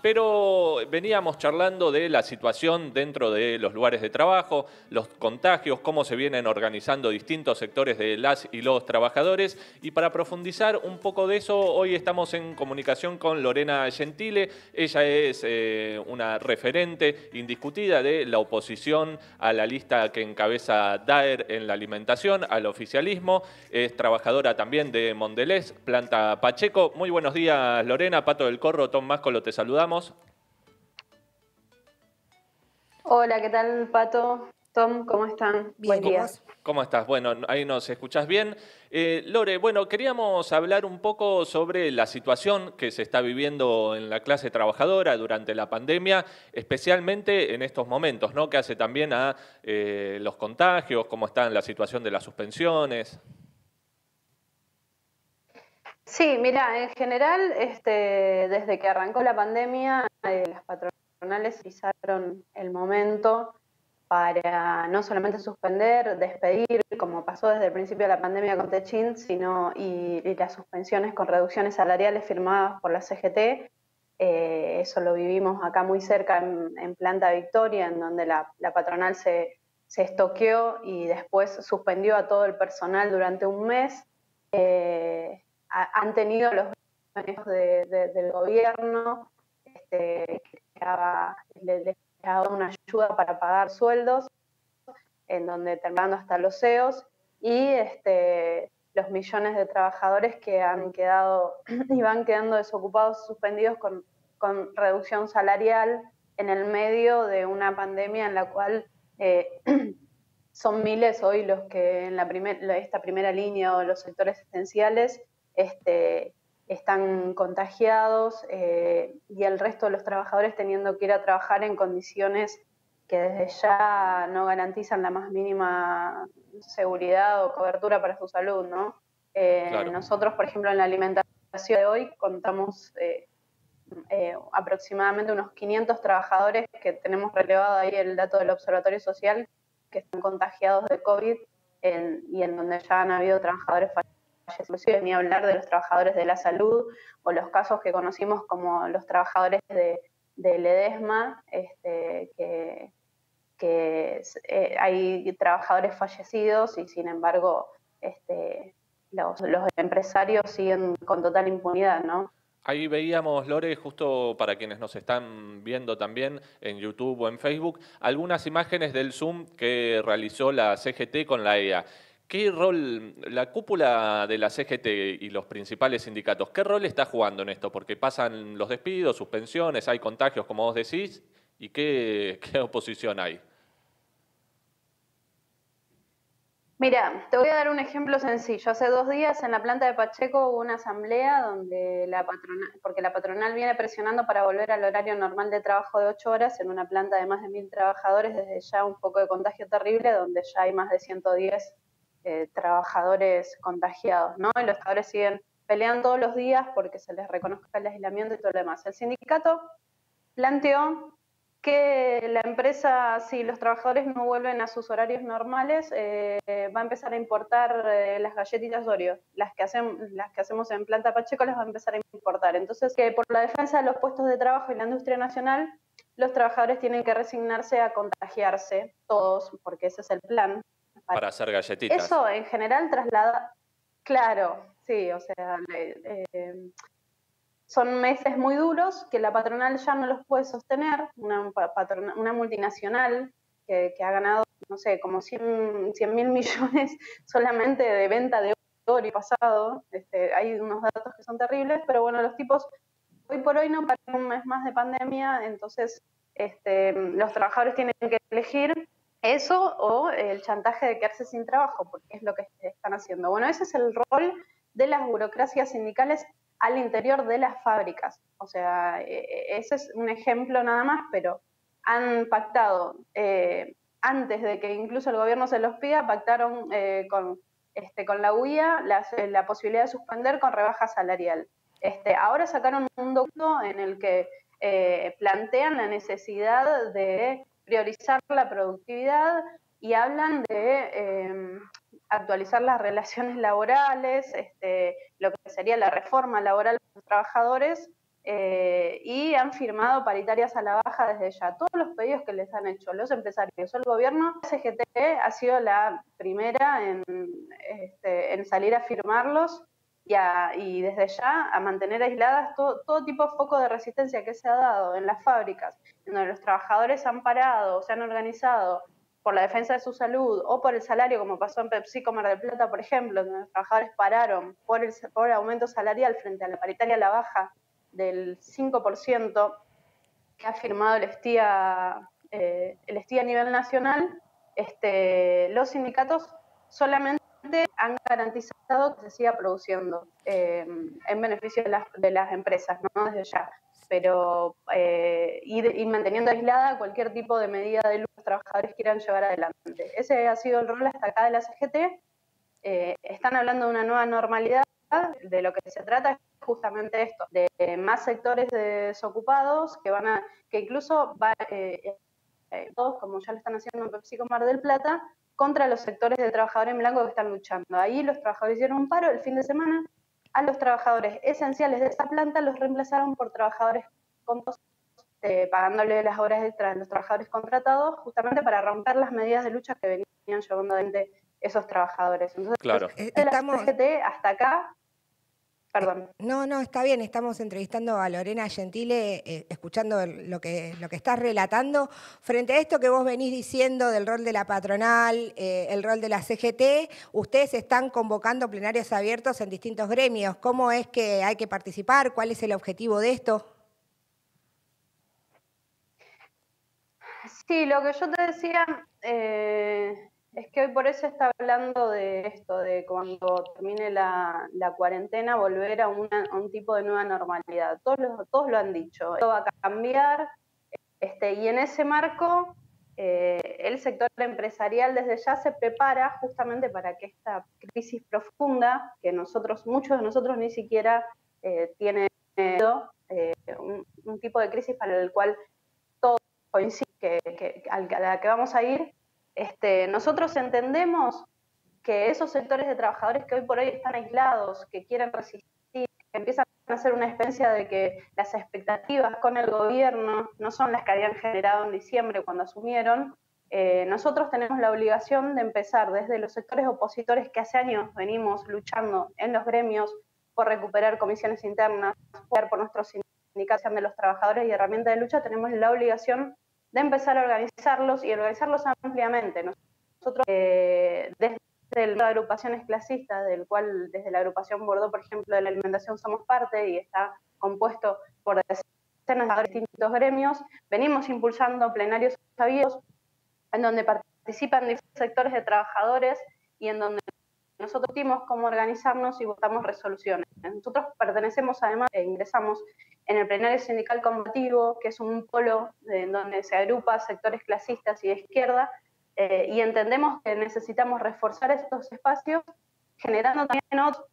pero veníamos charlando de la situación dentro de los lugares de trabajo, los contagios, cómo se vienen organizando distintos sectores de las y los trabajadores. Y para profundizar un poco de eso, hoy estamos en comunicación con Lorena Gentile. Ella es una referente indiscutida de la oposición a la lista que encabeza Daer en la alimentación, al oficialismo. Es trabajadora también de Mondelez, planta Pacheco. Muy buenos días, Lorena. Pato del Corro, Tom Máscolo, te saludamos. Hola, ¿qué tal, Pato? Tom, ¿cómo están? Bien, Buen día. ¿Cómo estás? Bueno, ahí nos escuchás bien. Lore, bueno, queríamos hablar un poco sobre la situación que se está viviendo en la clase trabajadora durante la pandemia, especialmente en estos momentos, ¿no? Que hace también a los contagios, cómo está la situación de las suspensiones. Sí, mira, en general, desde que arrancó la pandemia, las patronales utilizaron el momento para no solamente suspender, despedir, como pasó desde el principio de la pandemia con Techint, sino y las suspensiones con reducciones salariales firmadas por la CGT. Eso lo vivimos acá muy cerca en Planta Victoria, en donde la patronal se estoqueó y después suspendió a todo el personal durante un mes. Han tenido los beneficios del gobierno, les ha dado una ayuda para pagar sueldos, en donde terminando hasta los CEOs, y los millones de trabajadores que han quedado y van quedando desocupados, suspendidos con reducción salarial en el medio de una pandemia en la cual son miles hoy los que en esta primera línea o los sectores esenciales están contagiados, y el resto de los trabajadores teniendo que ir a trabajar en condiciones que desde ya no garantizan la más mínima seguridad o cobertura para su salud, ¿no? Claro. Nosotros, por ejemplo, en la alimentación de hoy contamos aproximadamente unos 500 trabajadores que tenemos relevado ahí el dato del Observatorio Social que están contagiados de COVID y en donde ya han habido trabajadores fallecidos, inclusive ni hablar de los trabajadores de la salud o los casos que conocimos como los trabajadores del EDESMA, hay trabajadores fallecidos y sin embargo los empresarios siguen con total impunidad, ¿no? Ahí veíamos, Lore, justo para quienes nos están viendo también en YouTube o en Facebook, algunas imágenes del Zoom que realizó la CGT con la EA. ¿Qué rol, la cúpula de la CGT y los principales sindicatos, qué rol está jugando en esto? Porque pasan los despidos, suspensiones, hay contagios, como vos decís, ¿y qué oposición hay? Mira, te voy a dar un ejemplo sencillo. Hace 2 días en la planta de Pacheco hubo una asamblea donde porque la patronal viene presionando para volver al horario normal de trabajo de 8 horas en una planta de más de 1000 trabajadores, desde ya un foco de contagio terrible, donde ya hay más de 110 trabajadores contagiados, ¿no? Y los trabajadores siguen peleando todos los días porque se les reconozca el aislamiento y todo lo demás. El sindicato planteó que la empresa, si los trabajadores no vuelven a sus horarios normales, va a empezar a importar las galletitas Oreo, las que hacemos en Planta Pacheco las va a empezar a importar. Entonces, que por la defensa de los puestos de trabajo y la industria nacional, los trabajadores tienen que resignarse a contagiarse, todos, porque ese es el plan. Para hacer galletitas. Eso en general traslada, claro, sí, o sea, son meses muy duros que la patronal ya no los puede sostener, una multinacional que ha ganado, no sé, como 100 mil millones solamente de venta de oro y pasado. Hay unos datos que son terribles, pero bueno, los tipos hoy por hoy no paran un mes más de pandemia, entonces los trabajadores tienen que elegir eso o el chantaje de quedarse sin trabajo, porque es lo que están haciendo. Bueno, ese es el rol de las burocracias sindicales al interior de las fábricas. O sea, ese es un ejemplo nada más, pero han pactado, antes de que incluso el gobierno se los pida, pactaron con la UIA la posibilidad de suspender con rebaja salarial. Ahora sacaron un documento en el que plantean la necesidad de priorizar la productividad y hablan de actualizar las relaciones laborales, lo que sería la reforma laboral de los trabajadores, y han firmado paritarias a la baja desde ya. Todos los pedidos que les han hecho los empresarios o el gobierno, la CGT ha sido la primera en salir a firmarlos y desde ya a mantener aisladas todo tipo de foco de resistencia que se ha dado en las fábricas, en donde los trabajadores han parado o se han organizado por la defensa de su salud o por el salario, como pasó en PepsiCo Mar del Plata, por ejemplo, donde los trabajadores pararon por el aumento salarial frente a la paritaria a la baja del 5% que ha firmado el STIA a nivel nacional, los sindicatos solamente han garantizado que se siga produciendo en beneficio de las empresas, ¿no? Desde ya. Pero y manteniendo aislada cualquier tipo de medida de luz que los trabajadores quieran llevar adelante. Ese ha sido el rol hasta acá de la CGT. Están hablando de una nueva normalidad, de lo que se trata es justamente esto, de más sectores desocupados que incluso todos, como ya lo están haciendo en PepsiCo Mar del Plata, contra los sectores de trabajadores en blanco que están luchando. Ahí los trabajadores hicieron un paro el fin de semana, a los trabajadores esenciales de esa planta los reemplazaron por trabajadores pagándole las horas extras a los trabajadores contratados, justamente para romper las medidas de lucha que venían llevando adelante esos trabajadores. Entonces, Claro. de la CGT hasta acá, perdón. No, está bien, estamos entrevistando a Lorena Gentile, escuchando lo que estás relatando. Frente a esto que vos venís diciendo del rol de la patronal, el rol de la CGT, ustedes están convocando plenarios abiertos en distintos gremios. ¿Cómo es que hay que participar? ¿Cuál es el objetivo de esto? Sí, lo que yo te decía es que hoy por eso está hablando de esto, de cuando termine la cuarentena, volver a un tipo de nueva normalidad. Todos lo han dicho, esto va a cambiar, y en ese marco el sector empresarial desde ya se prepara justamente para que esta crisis profunda, que muchos de nosotros ni siquiera tienen un tipo de crisis para el cual todos coinciden a la que vamos a ir, nosotros entendemos que esos sectores de trabajadores que hoy por hoy están aislados, que quieren resistir, que empiezan a hacer una experiencia de que las expectativas con el gobierno no son las que habían generado en diciembre cuando asumieron, nosotros tenemos la obligación de empezar desde los sectores opositores que hace años venimos luchando en los gremios por recuperar comisiones internas, por nuestros sindicatos de los trabajadores y herramientas de lucha, tenemos la obligación de empezar a organizarlos y organizarlos ampliamente. Nosotros, desde las agrupaciones clasistas, del cual desde la agrupación Bordeaux, por ejemplo, de la alimentación somos parte y está compuesto por decenas de distintos gremios, venimos impulsando plenarios abiertos en donde participan diferentes sectores de trabajadores y en donde nosotros dimos cómo organizarnos y votamos resoluciones. Nosotros pertenecemos además e ingresamos en el plenario sindical combativo, que es un polo en donde se agrupa sectores clasistas y de izquierda, y entendemos que necesitamos reforzar estos espacios, generando también otros,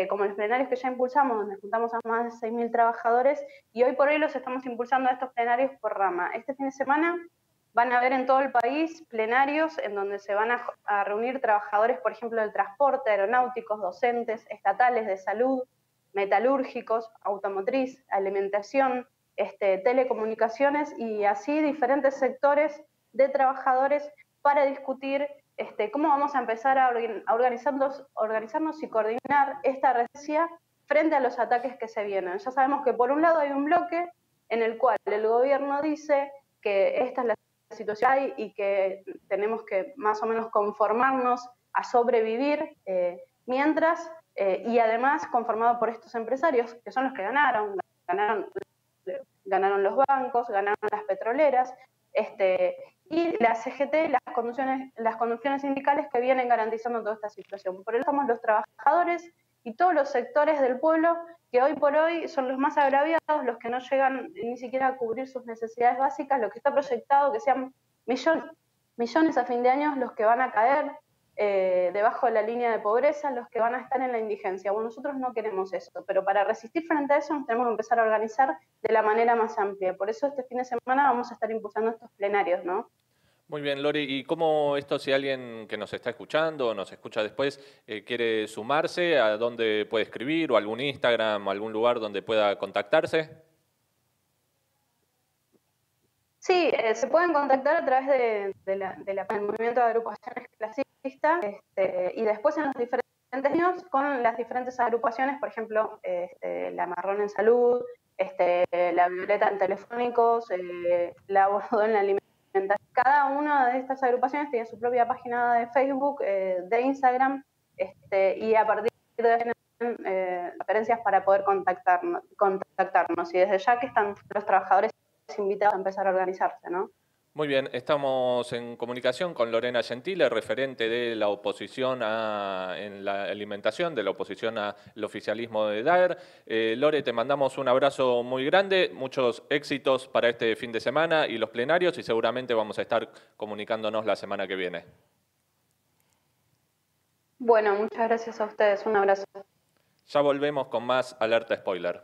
como los plenarios que ya impulsamos, donde juntamos a más de 6.000 trabajadores, y hoy por hoy los estamos impulsando a estos plenarios por rama. Este fin de semana van a haber en todo el país plenarios en donde se van a reunir trabajadores, por ejemplo, del transporte, aeronáuticos, docentes, estatales, de salud, metalúrgicos, automotriz, alimentación, telecomunicaciones y así diferentes sectores de trabajadores para discutir cómo vamos a empezar a organizarnos y coordinar esta resistencia frente a los ataques que se vienen. Ya sabemos que por un lado hay un bloque en el cual el gobierno dice que esta es la situación y que tenemos que más o menos conformarnos a sobrevivir mientras, y además conformado por estos empresarios, que son los que ganaron los bancos, ganaron las petroleras, y la CGT, las conducciones sindicales que vienen garantizando toda esta situación. Por eso somos los trabajadores y todos los sectores del pueblo que hoy por hoy son los más agraviados, los que no llegan ni siquiera a cubrir sus necesidades básicas, lo que está proyectado que sean millones a fin de año los que van a caer debajo de la línea de pobreza, los que van a estar en la indigencia. Bueno, nosotros no queremos eso, pero para resistir frente a eso nos tenemos que empezar a organizar de la manera más amplia. Por eso este fin de semana vamos a estar impulsando estos plenarios, ¿no? Muy bien, Lore. ¿Y cómo esto, si alguien que nos está escuchando o nos escucha después quiere sumarse, a dónde puede escribir o algún Instagram o algún lugar donde pueda contactarse? Sí, se pueden contactar a través del movimiento de agrupaciones clasistas y después en los diferentes años con las diferentes agrupaciones, por ejemplo, la Marrón en Salud, la Violeta en Telefónicos, la Bordeaux en la Alimentación. Cada una de estas agrupaciones tiene su propia página de Facebook, de Instagram, y a partir de ahí referencias para poder contactarnos. Y desde ya que están los trabajadores invitados a empezar a organizarse, ¿no? Muy bien, estamos en comunicación con Lorena Gentile, referente de la oposición en la alimentación, de la oposición al oficialismo de Daer. Lore, te mandamos un abrazo muy grande, muchos éxitos para este fin de semana y los plenarios, y seguramente vamos a estar comunicándonos la semana que viene. Bueno, muchas gracias a ustedes, un abrazo. Ya volvemos con más Alerta Spoiler.